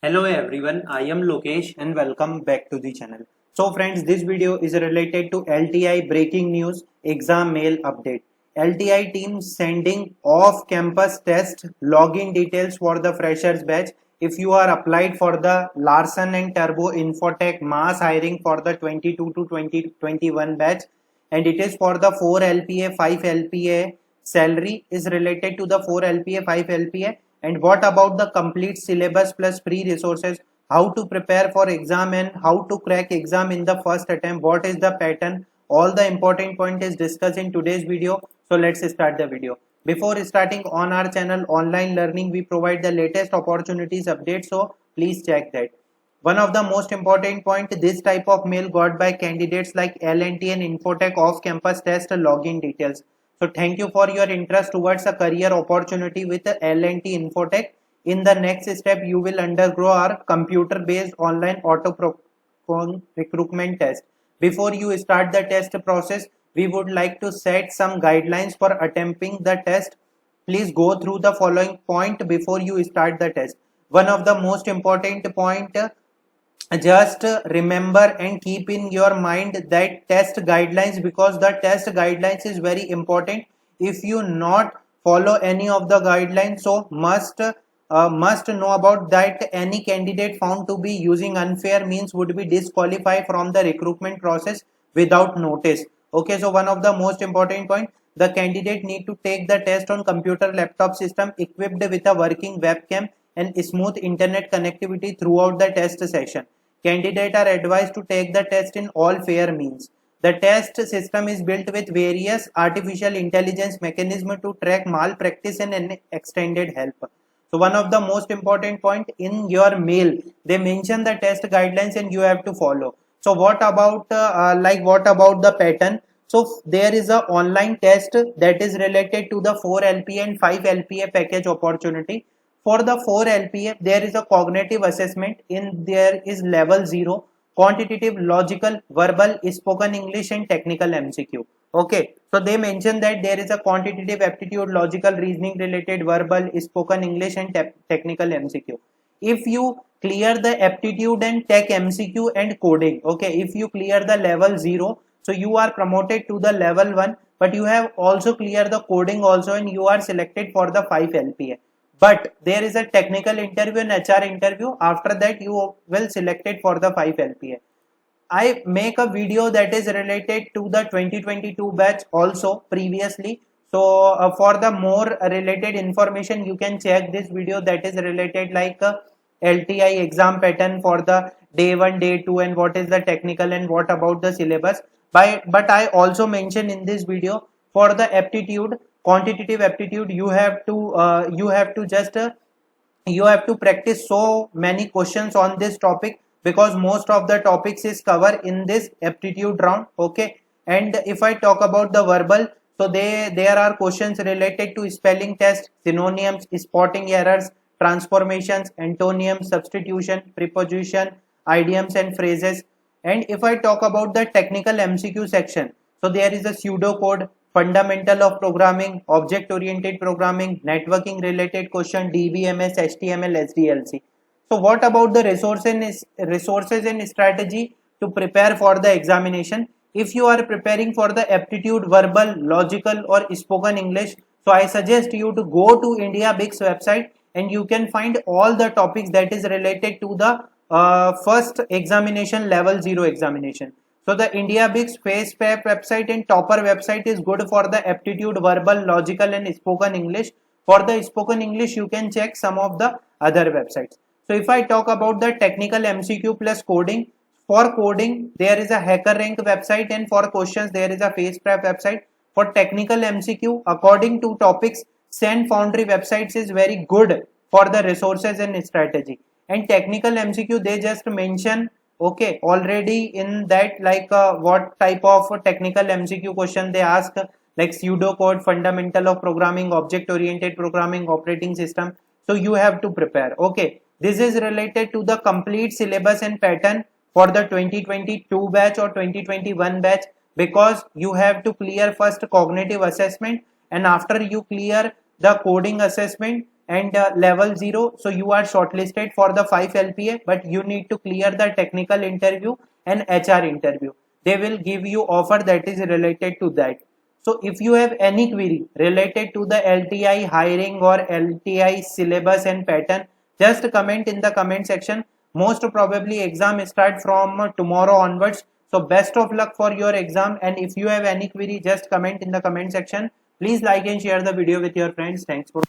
Hello everyone, I am Lokesh and welcome back to the channel. So friends, this video is related to LTI breaking news exam mail update. LTI team sending off campus test login details for the freshers batch. If you are applied for the Larsen and Turbo Infotech mass hiring for the 22 to 2021 batch, and it is for the 4 LPA 5 LPA salary is related to the 4 LPA 5 LPA. And what about the complete syllabus plus free resources, how to prepare for exam and how to crack exam in the first attempt, what is the pattern, all the important point is discussed in today's video. So let's start the video. Before starting, on our channel online learning we provide the latest opportunities updates, so please check that. One of the most important point, this type of mail got by candidates like L&T and Infotech off campus test login details. So thank you for your interest towards a career opportunity with L&T Infotech. In the next step, you will undergo our computer-based online auto recruitment test. Before you start the test process, we would like to set some guidelines for attempting the test. Please go through the following point before you start the test. One of the most important point, just remember and keep in your mind that test guidelines, because the test guidelines is very important. If you not follow any of the guidelines, so must know about that any candidate found to be using unfair means would be disqualified from the recruitment process without notice. Okay, so one of the most important point, the candidate need to take the test on computer laptop system equipped with a working webcam and smooth internet connectivity throughout the test session. Candidates are advised to take the test in all fair means. The test system is built with various artificial intelligence mechanisms to track malpractice and an extended help. So one of the most important point in your mail, they mention the test guidelines and you have to follow. So what about what about the pattern? So there is a online test that is related to the 4 LPA and 5 LPA package opportunity. For the 4 LPA, there is a cognitive assessment. In there is level 0, quantitative, logical, verbal, spoken English and technical MCQ. Okay, so they mention that there is a quantitative aptitude, logical reasoning related, verbal, spoken English and technical MCQ. If you clear the aptitude and tech MCQ and coding, okay, if you clear the level 0, so you are promoted to the level 1, but you have also cleared the coding also and you are selected for the 5 LPA. But there is a technical interview and HR interview. After that, you will selected for the 5 LPA. I make a video that is related to the 2022 batch also previously. So for the more related information, you can check this video that is related like LTI exam pattern for the day 1, day 2 and what is the technical and what about the syllabus. But I also mentioned in this video for the aptitude, quantitative aptitude, you have to just you have to practice so many questions on this topic, because most of the topics is covered in this aptitude round. Okay, and if I talk about the verbal, so there are questions related to spelling test, synonyms, spotting errors, transformations, antonyms, substitution, preposition, idioms and phrases. And if I talk about the technical MCQ section, so there is a pseudocode, fundamental of programming, object oriented programming, networking related question, DBMS, HTML, SDLC. So what about the resources and strategy to prepare for the examination? If you are preparing for the aptitude, verbal, logical or spoken English, so I suggest you to go to India Bix website and you can find all the topics that is related to the first examination, level 0 examination. So the India Bix Face Prep website and Topper website is good for the aptitude, verbal, logical and spoken English. For the spoken English, you can check some of the other websites. So if I talk about the technical MCQ plus coding, for coding, there is a HackerRank website and for questions, there is a Face Prep website. For technical MCQ, according to topics, Sand Foundry websites is very good for the resources and strategy. And technical MCQ, they just mention, okay, already in that like what type of technical MCQ question they ask, like pseudocode, fundamental of programming, object oriented programming, operating system. So you have to prepare. Okay, this is related to the complete syllabus and pattern for the 2022 batch or 2021 batch, because you have to clear first cognitive assessment and after you clear the coding assessment and level 0, so you are shortlisted for the 5 LPA, but you need to clear the technical interview and HR interview. They will give you offer that is related to that. So if you have any query related to the LTI hiring or LTI syllabus and pattern, just comment in the comment section. Most probably exam start from tomorrow onwards, so best of luck for your exam. And if you have any query, just comment in the comment section. Please like and share the video with your friends. Thanks for